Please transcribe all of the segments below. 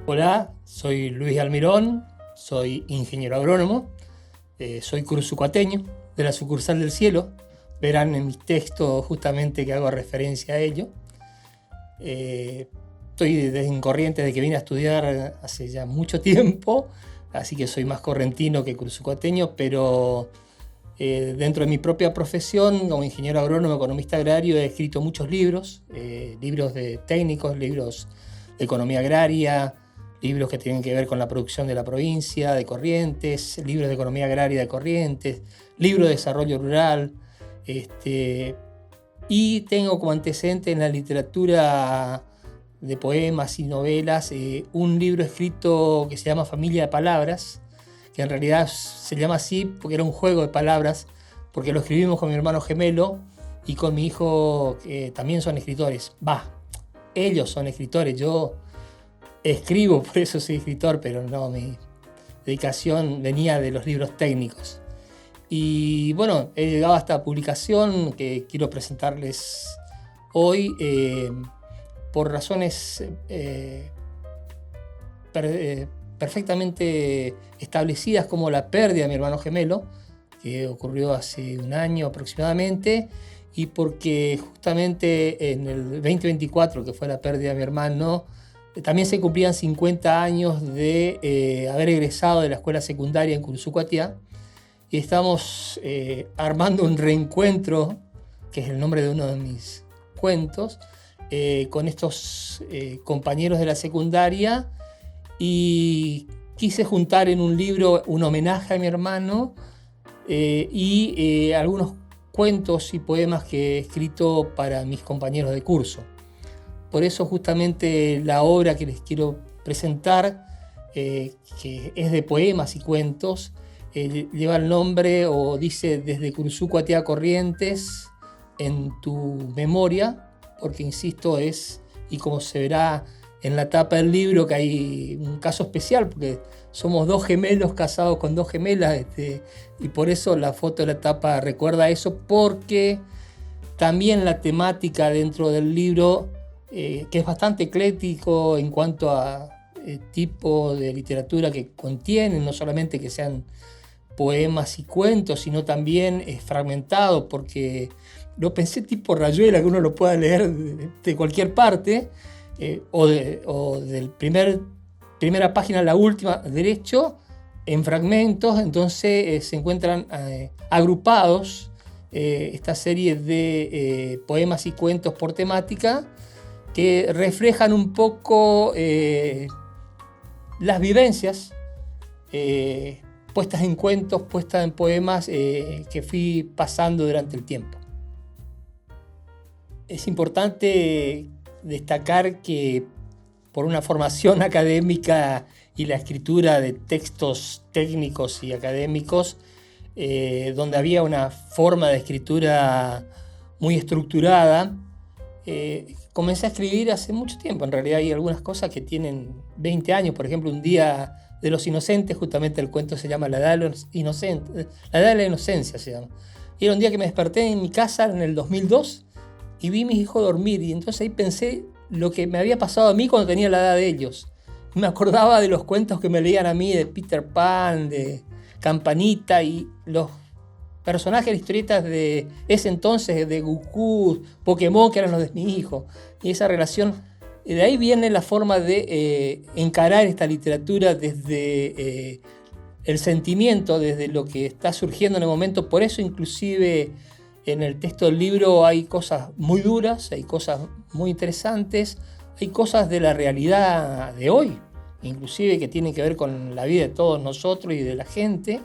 Hola, soy Luis Almirón, soy ingeniero agrónomo, soy cruzucuateño de la sucursal del Cielo. Verán en mis textos justamente que hago referencia a ello. Estoy en Corrientes de que vine a estudiar hace ya mucho tiempo, así que soy más correntino que cruzucuateño, pero dentro de mi propia profesión, como ingeniero agrónomo, economista agrario, he escrito muchos libros, libros de técnicos, libros de economía agraria, libros que tienen que ver con la producción de la provincia de Corrientes, libros de economía agraria de Corrientes, libros de desarrollo rural, y tengo como antecedente en la literatura de poemas y novelas un libro escrito que se llama Familia de Palabras, que en realidad se llama así porque era un juego de palabras, porque lo escribimos con mi hermano gemelo y con mi hijo, que también son escritores. Ellos son escritores, yo escribo, por eso soy escritor, pero no, mi dedicación venía de los libros técnicos. Y bueno, he llegado a esta publicación que quiero presentarles hoy por razones perfectamente establecidas, como la pérdida de mi hermano gemelo, que ocurrió hace un año aproximadamente, y porque justamente en el 2024, que fue la pérdida de mi hermano, también se cumplían 50 años de haber egresado de la escuela secundaria en Cruzucuatiá, y estamos armando un reencuentro, que es el nombre de uno de mis cuentos, con estos compañeros de la secundaria, y quise juntar en un libro un homenaje a mi hermano y algunos cuentos y poemas que he escrito para mis compañeros de curso. Por eso justamente la obra que les quiero presentar, que es de poemas y cuentos, lleva el nombre o dice Desde Cruzucuatiá a Corrientes en tu memoria, porque insisto es, y como se verá en la tapa del libro, que hay un caso especial, porque somos dos gemelos casados con dos gemelas, y por eso la foto de la tapa recuerda eso, porque también la temática dentro del libro, que es bastante ecléctico en cuanto a tipo de literatura que contiene, no solamente que sean poemas y cuentos, sino también es fragmentado, porque lo pensé tipo rayuela, que uno lo pueda leer de cualquier parte, o del primera página a la última derecho, en fragmentos. Entonces se encuentran agrupados esta serie de poemas y cuentos por temática, que reflejan un poco las vivencias puestas en cuentos, puestas en poemas que fui pasando durante el tiempo. Es importante destacar que por una formación académica y la escritura de textos técnicos y académicos, donde había una forma de escritura muy estructurada, comencé a escribir hace mucho tiempo. En realidad hay algunas cosas que tienen 20 años. Por ejemplo, Un día de los inocentes, justamente el cuento se llama La edad de los inocentes, La edad de la inocencia se llama. Y era un día que me desperté en mi casa en el 2002 y vi a mis hijos dormir, y entonces ahí pensé lo que me había pasado a mí cuando tenía la edad de ellos. Me acordaba de los cuentos que me leían a mí, de Peter Pan, de Campanita, y los personajes de historietas de ese entonces, de Goku, Pokémon, que eran los de mi hijo. Y esa relación, de ahí viene la forma de encarar esta literatura desde el sentimiento, desde lo que está surgiendo en el momento. Por eso inclusive en el texto del libro hay cosas muy duras, hay cosas muy interesantes, hay cosas de la realidad de hoy, inclusive que tienen que ver con la vida de todos nosotros y de la gente.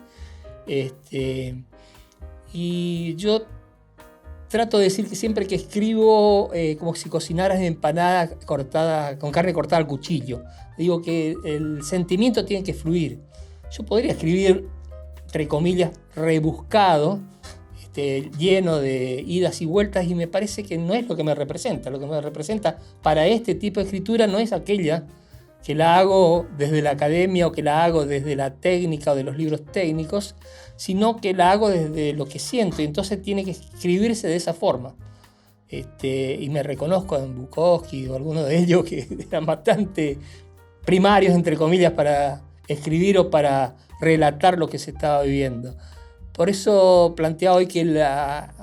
Y yo trato de decir que siempre que escribo, como si cocinaras empanada cortada, con carne cortada al cuchillo. Digo que el sentimiento tiene que fluir. Yo podría escribir, entre comillas, rebuscado, lleno de idas y vueltas, y me parece que no es lo que me representa. Lo que me representa para este tipo de escritura no es aquella que la hago desde la academia o que la hago desde la técnica o de los libros técnicos, sino que la hago desde lo que siento, y entonces tiene que escribirse de esa forma. Y me reconozco en Bukowski o alguno de ellos que eran bastante primarios, entre comillas, para escribir o para relatar lo que se estaba viviendo. Por eso planteaba hoy que la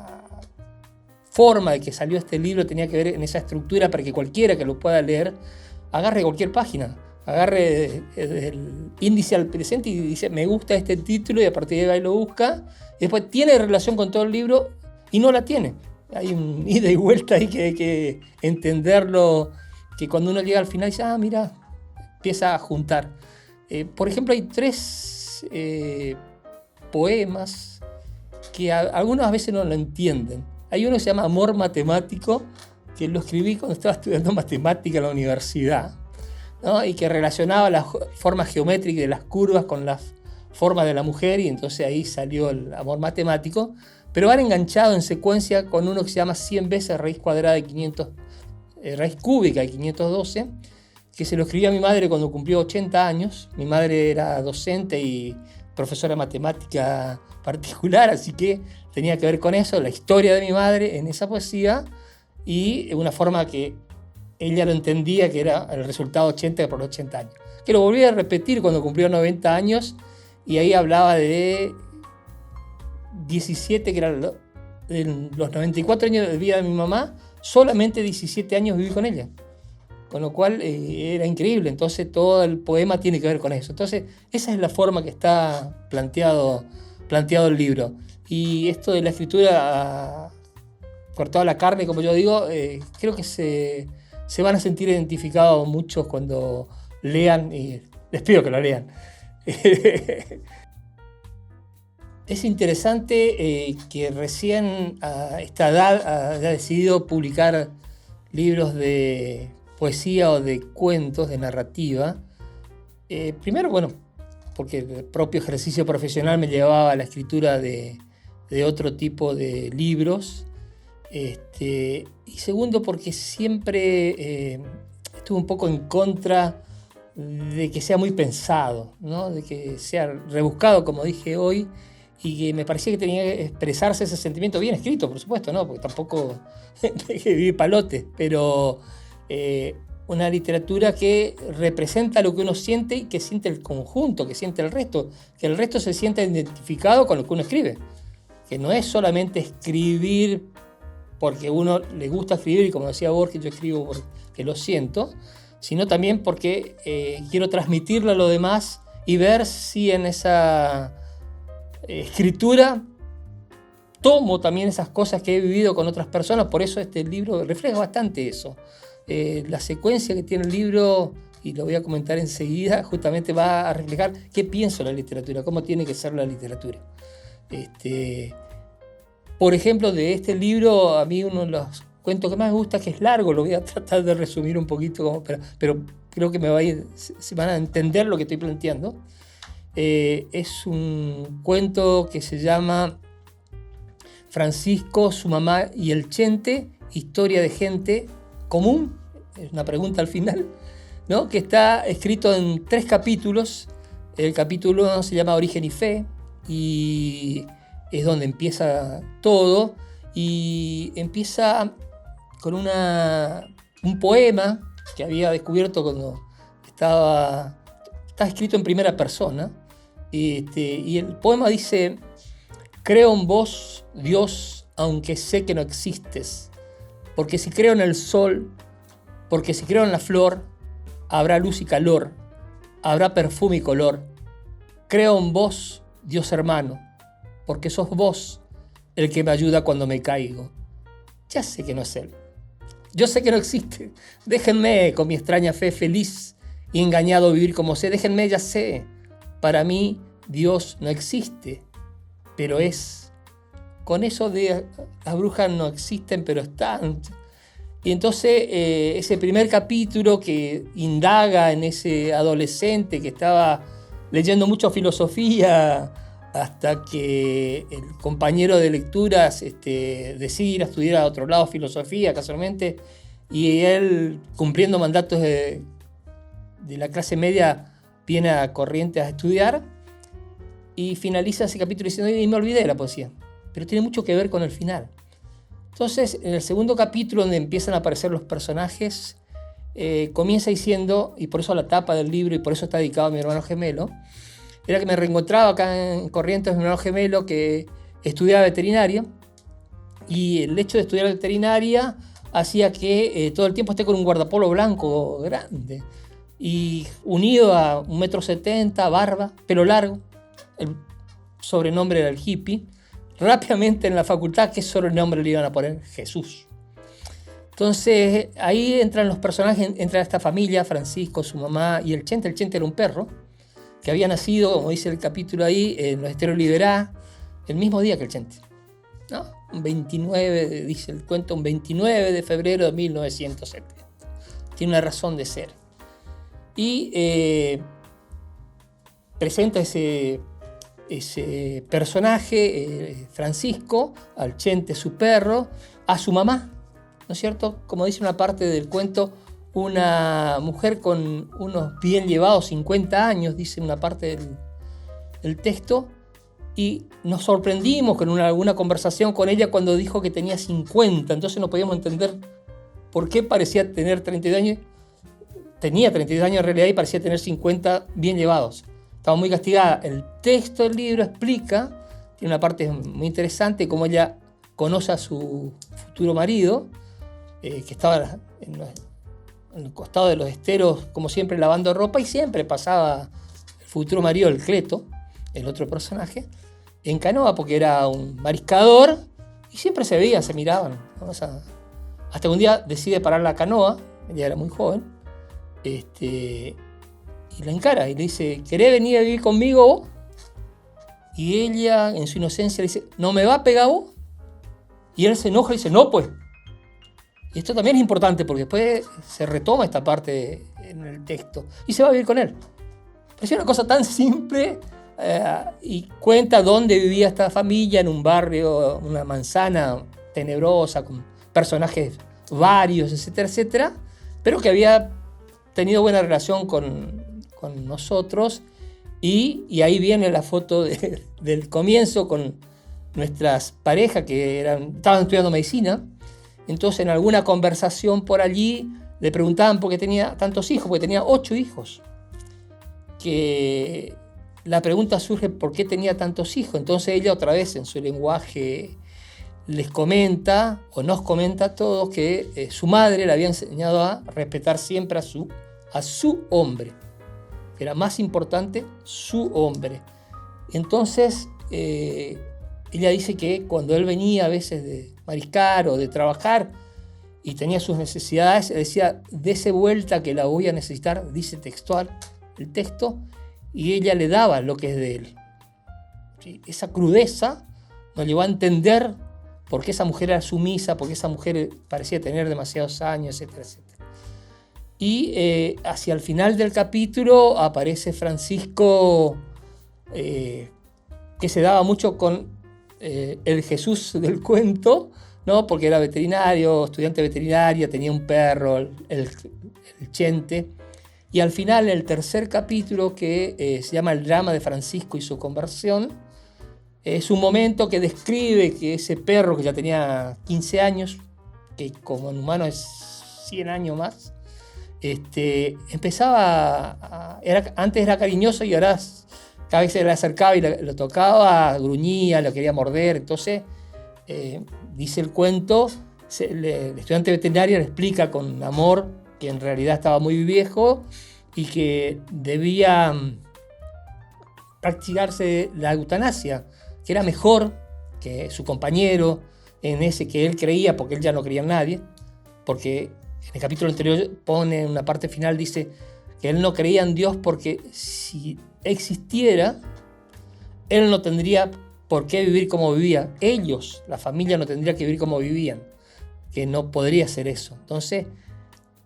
forma de que salió este libro tenía que ver en esa estructura para que cualquiera que lo pueda leer agarre cualquier página, agarre el índice al presente y dice me gusta este título y a partir de ahí lo busca. Y después tiene relación con todo el libro y no la tiene. Hay un ida y vuelta ahí que hay que entenderlo, que cuando uno llega al final dice, mira, empieza a juntar. Por ejemplo, hay 3 poemas que algunas veces no lo entienden. Hay uno que se llama Amor Matemático, que lo escribí cuando estaba estudiando matemática en la universidad, ¿no? Y que relacionaba las formas geométricas de las curvas con las formas de la mujer, y entonces ahí salió el amor matemático. Pero van enganchado en secuencia con uno que se llama 100 veces raíz cuadrada de 500, raíz cúbica de 512, que se lo escribí a mi madre cuando cumplió 80 años. Mi madre era docente y profesora de matemática particular, así que tenía que ver con eso, la historia de mi madre en esa poesía, y una forma que ella lo entendía, que era el resultado 80 por 80 años. Que lo volví a repetir cuando cumplió 90 años, y ahí hablaba de 17, que eran los 94 años de vida de mi mamá, solamente 17 años viví con ella. Con lo cual era increíble. Entonces todo el poema tiene que ver con eso. Entonces esa es la forma que está planteado el libro. Y esto de la escritura cortada a la carne, como yo digo, creo que se van a sentir identificados muchos cuando lean, y les pido que lo lean. Es interesante que recién a esta edad haya decidido publicar libros de poesía o de cuentos, de narrativa. Primero, bueno, porque el propio ejercicio profesional me llevaba a la escritura de otro tipo de libros. Y segundo, porque siempre estuve un poco en contra de que sea muy pensado, ¿no? De que sea rebuscado, como dije hoy, y que me parecía que tenía que expresarse ese sentimiento bien escrito, por supuesto, ¿no? Porque tampoco hay que vivir palote, pero una literatura que representa lo que uno siente y que siente el conjunto, que siente el resto, que el resto se sienta identificado con lo que uno escribe, que no es solamente escribir porque uno le gusta escribir, y como decía Borges, yo escribo porque lo siento, sino también porque quiero transmitirlo a los demás y ver si en esa escritura tomo también esas cosas que he vivido con otras personas. Por eso este libro refleja bastante eso. La secuencia que tiene el libro, y lo voy a comentar enseguida, justamente va a reflejar qué pienso de la literatura, cómo tiene que ser la literatura. Por ejemplo, de este libro, a mí uno de los cuentos que más me gusta, que es largo, lo voy a tratar de resumir un poquito, pero creo que se van a entender lo que estoy planteando. Es un cuento que se llama Francisco, su mamá y el Chente, historia de gente común, es una pregunta al final, ¿no? Que está escrito en 3 capítulos. El capítulo 1 se llama Origen y Fe, y es donde empieza todo, y empieza con un poema que había descubierto cuando está escrito en primera persona, y el poema dice: creo en vos, Dios, aunque sé que no existes, porque si creo en el sol, porque si creo en la flor, habrá luz y calor, habrá perfume y color. Creo en vos, Dios hermano, porque sos vos el que me ayuda cuando me caigo. Ya sé que no es él, yo sé que no existe. Déjenme con mi extraña fe feliz y engañado vivir como sé. Déjenme, ya sé, para mí Dios no existe, pero es. Con eso de las brujas no existen, pero están. Y entonces ese primer capítulo que indaga en ese adolescente que estaba leyendo mucho filosofía, hasta que el compañero de lecturas decide ir a estudiar a otro lado filosofía casualmente, y él, cumpliendo mandatos de la clase media, viene a Corrientes a estudiar, y finaliza ese capítulo diciendo: y me olvidé de la poesía. Pero tiene mucho que ver con el final. Entonces, en el segundo capítulo, donde empiezan a aparecer los personajes, comienza diciendo, y por eso la tapa del libro, y por eso está dedicado a mi hermano gemelo, era que me reencontraba acá en Corrientes mi hermano gemelo que estudiaba veterinaria, y el hecho de estudiar veterinaria hacía que todo el tiempo esté con un guardapolo blanco grande, y unido a 1,70 m, barba, pelo largo. El sobrenombre era el hippie. Rápidamente en la facultad, ¿qué sobrenombre le iban a poner? Jesús. Entonces ahí entran los personajes, entra esta familia, Francisco, su mamá y el Chente. El Chente era un perro que había nacido, como dice el capítulo ahí, en los Esteros Liberá, el mismo día que el Chente, ¿no? Un 29, dice el cuento, un 29 de febrero de 1970. Tiene una razón de ser. Y presenta ese personaje, Francisco, al Chente, su perro, a su mamá, ¿no es cierto? Como dice una parte del cuento, una mujer con unos bien llevados 50 años, dice una parte del texto, y nos sorprendimos con alguna conversación con ella cuando dijo que tenía 50, entonces no podíamos entender por qué parecía tener 32 años. Tenía 32 años en realidad y parecía tener 50 bien llevados. Estaba muy castigada. El texto del libro explica, tiene una parte muy interesante, cómo ella conoce a su futuro marido, que estaba en el costado de los esteros, como siempre, lavando ropa, y siempre pasaba el futuro marido, el Cleto, el otro personaje, en canoa, porque era un mariscador, y siempre se veían, se miraban, ¿no? O sea, hasta un día decide parar la canoa, ella era muy joven, y la encara y le dice, ¿querés venir a vivir conmigo vos? Y ella, en su inocencia, le dice, ¿no me va a pegar vos? Y él se enoja y dice, no, pues. Y esto también es importante porque después se retoma esta parte en el texto y se va a vivir con él. Es una cosa tan simple, y cuenta dónde vivía esta familia, en un barrio, una manzana tenebrosa, con personajes varios, etcétera, etcétera, pero que había tenido buena relación con nosotros, y ahí viene la foto del comienzo con nuestras parejas que estaban estudiando medicina. Entonces en alguna conversación por allí le preguntaban por qué tenía tantos hijos, porque tenía 8 hijos. Que la pregunta surge por qué tenía tantos hijos. Entonces ella otra vez en su lenguaje les comenta o nos comenta a todos que su madre le había enseñado a respetar siempre a su hombre. Era más importante su hombre. Entonces ella dice que cuando él venía a veces de mariscar o de trabajar y tenía sus necesidades, decía, dese vuelta que la voy a necesitar, dice textual el texto, y ella le daba lo que es de él. ¿Sí? Esa crudeza nos llevó a entender por qué esa mujer era sumisa, por qué esa mujer parecía tener demasiados años, etcétera, etcétera. Y hacia el final del capítulo aparece Francisco, que se daba mucho con el Jesús del cuento, ¿no? Porque era veterinario, estudiante de veterinaria, tenía un perro, el Chente. Y al final, el tercer capítulo, que se llama El drama de Francisco y su conversión, es un momento que describe que ese perro, que ya tenía 15 años, que como en humano es 100 años más, empezaba antes era cariñoso y ahora cada vez se le acercaba y lo tocaba, gruñía, lo quería morder. Entonces, dice el cuento, el estudiante veterinario le explica con amor que en realidad estaba muy viejo y que debía practicarse la eutanasia, que era mejor que su compañero, en ese que él creía, porque él ya no creía en nadie, porque en el capítulo anterior pone en una parte final, dice que él no creía en Dios porque si existiera, él no tendría por qué vivir como vivía. Ellos, la familia, no tendría que vivir como vivían, que no podría ser eso. Entonces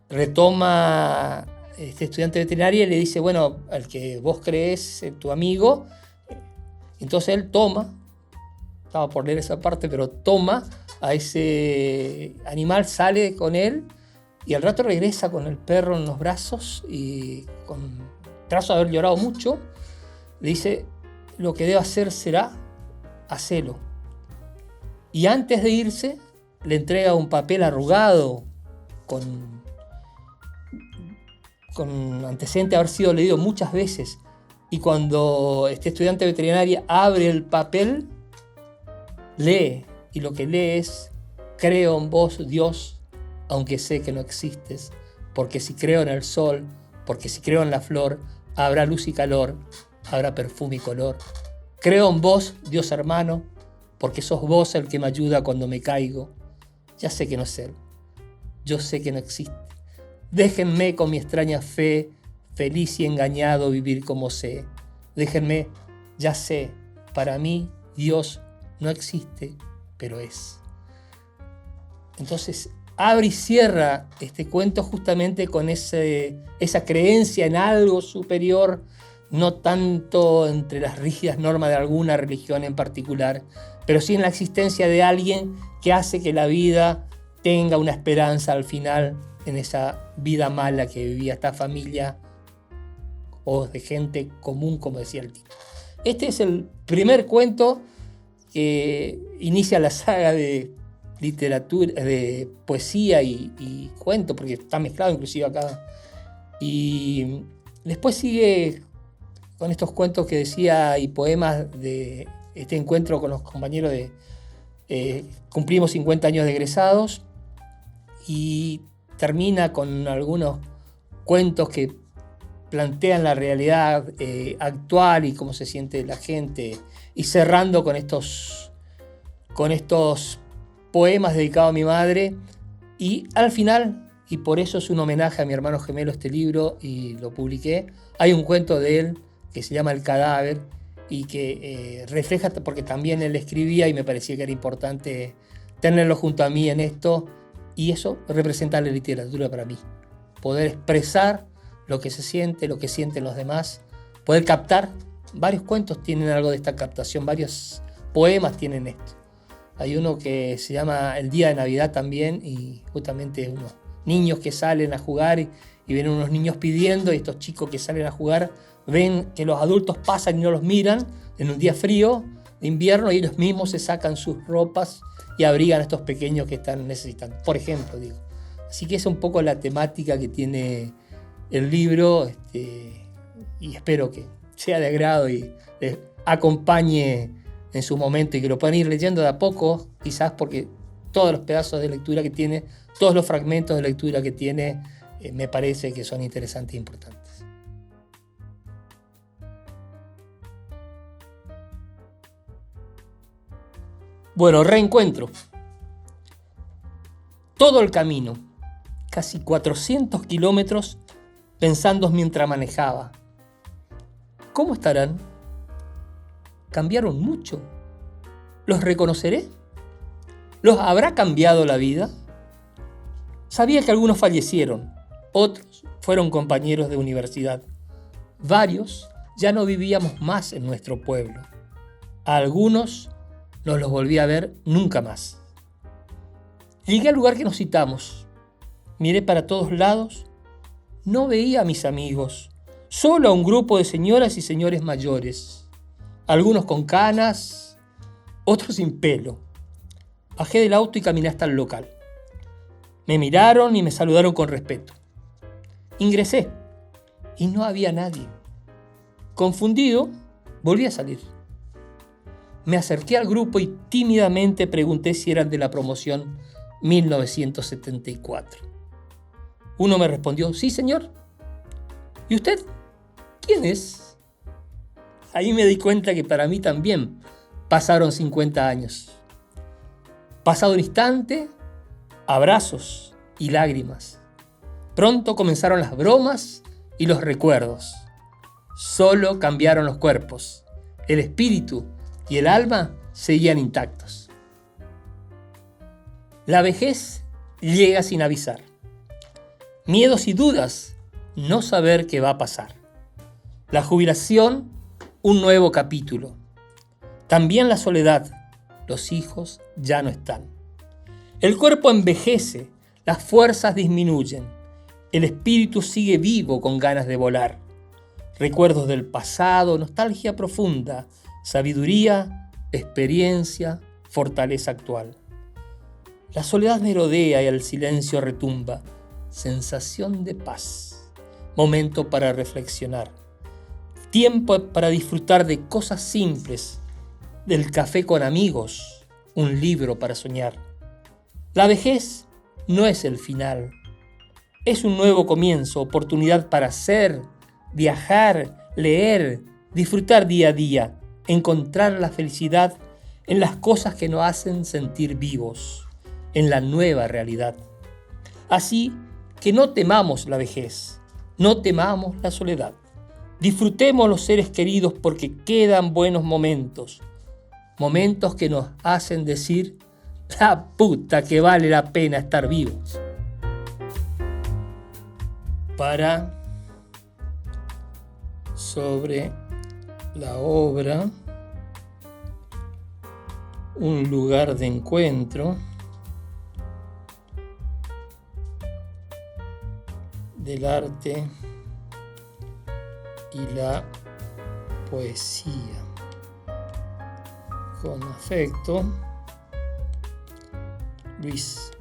retoma este estudiante veterinario y le dice, bueno, al que vos crees, tu amigo. Entonces él toma, estaba por leer esa parte, pero toma a ese animal, sale con él y al rato regresa con el perro en los brazos y con trazo de haber llorado mucho, le dice, lo que debo hacer será hacelo. Y antes de irse, le entrega un papel arrugado con con antecedente de haber sido leído muchas veces, y cuando este estudiante de veterinaria abre el papel, lee, y lo que lee es: creo en vos, Dios, aunque sé que no existes, porque si creo en el sol, porque si creo en la flor, habrá luz y calor, habrá perfume y color. Creo en vos, Dios hermano, porque sos vos el que me ayuda cuando me caigo. Ya sé que no es Él, yo sé que no existe. Déjenme con mi extraña fe, feliz y engañado, vivir como sé. Déjenme, ya sé, para mí Dios no existe, pero es. Entonces abre y cierra este cuento justamente con esa creencia en algo superior, no tanto entre las rígidas normas de alguna religión en particular, pero sí en la existencia de alguien que hace que la vida tenga una esperanza al final, en esa vida mala que vivía esta familia, o de gente común, como decía el título. Este es el primer cuento que inicia la saga de literatura, de poesía y cuento, porque está mezclado inclusive acá. Y después sigue con estos cuentos que decía y poemas de este encuentro con los compañeros de... cumplimos 50 años de egresados, y termina con algunos cuentos que plantean la realidad actual y cómo se siente la gente, y cerrando con estos poemas dedicados a mi madre. Y al final, y por eso es un homenaje a mi hermano gemelo este libro, y lo publiqué, hay un cuento de él que se llama El cadáver, y que refleja, porque también él escribía y me parecía que era importante tenerlo junto a mí en esto, y eso representa la literatura para mí. Poder expresar lo que se siente, lo que sienten los demás, poder captar. Varios cuentos tienen algo de esta captación, varios poemas tienen esto. Hay uno que se llama El día de Navidad también, y justamente unos niños que salen a jugar y vienen unos niños pidiendo, y estos chicos que salen a jugar ven que los adultos pasan y no los miran en un día frío de invierno, y ellos mismos se sacan sus ropas y abrigan a estos pequeños que están necesitando, por ejemplo, digo. Así que es un poco la temática que tiene el libro, y espero que sea de agrado y les acompañe en su momento, y que lo puedan ir leyendo de a poco, quizás porque todos los pedazos de lectura que tiene, todos los fragmentos de lectura que tiene, me parece que son interesantes e importantes. Bueno, reencuentro. Todo el camino, casi 400 kilómetros, pensando mientras manejaba. ¿Cómo estarán? ¿Cambiaron mucho? ¿Los reconoceré? ¿Los habrá cambiado la vida? Sabía que algunos fallecieron, otros fueron compañeros de universidad. Varios ya no vivíamos más en nuestro pueblo. A algunos no los volví a ver nunca más. Llegué al lugar que nos citamos. Miré para todos lados. No veía a mis amigos, solo a un grupo de señoras y señores mayores. Algunos con canas, otros sin pelo. Bajé del auto y caminé hasta el local. Me miraron y me saludaron con respeto. Ingresé y no había nadie. Confundido, volví a salir. Me acerqué al grupo y tímidamente pregunté si eran de la promoción 1974. Uno me respondió: sí, señor. ¿Y usted? ¿Quién es? Ahí me di cuenta que para mí también pasaron 50 años. Pasado un instante, abrazos y lágrimas. Pronto comenzaron las bromas y los recuerdos. Solo cambiaron los cuerpos. El espíritu y el alma seguían intactos. La vejez llega sin avisar. Miedos y dudas, no saber qué va a pasar. La jubilación, un nuevo capítulo. También la soledad, los hijos ya no están. El cuerpo envejece, las fuerzas disminuyen. El espíritu sigue vivo con ganas de volar. Recuerdos del pasado, nostalgia profunda, sabiduría, experiencia, fortaleza actual. La soledad merodea y el silencio retumba. Sensación de paz. momento para reflexionar, tiempo para disfrutar de cosas simples, del café con amigos, un libro para soñar. La vejez no es el final, es un nuevo comienzo, oportunidad para ser, viajar, leer, disfrutar día a día, encontrar la felicidad en las cosas que nos hacen sentir vivos, en la nueva realidad. Así que no temamos la vejez, no temamos la soledad. Disfrutemos los seres queridos porque quedan buenos momentos, momentos que nos hacen decir, la puta que vale la pena estar vivos. Para sobre la obra un lugar de encuentro del arte y la poesía. Con afecto, Luis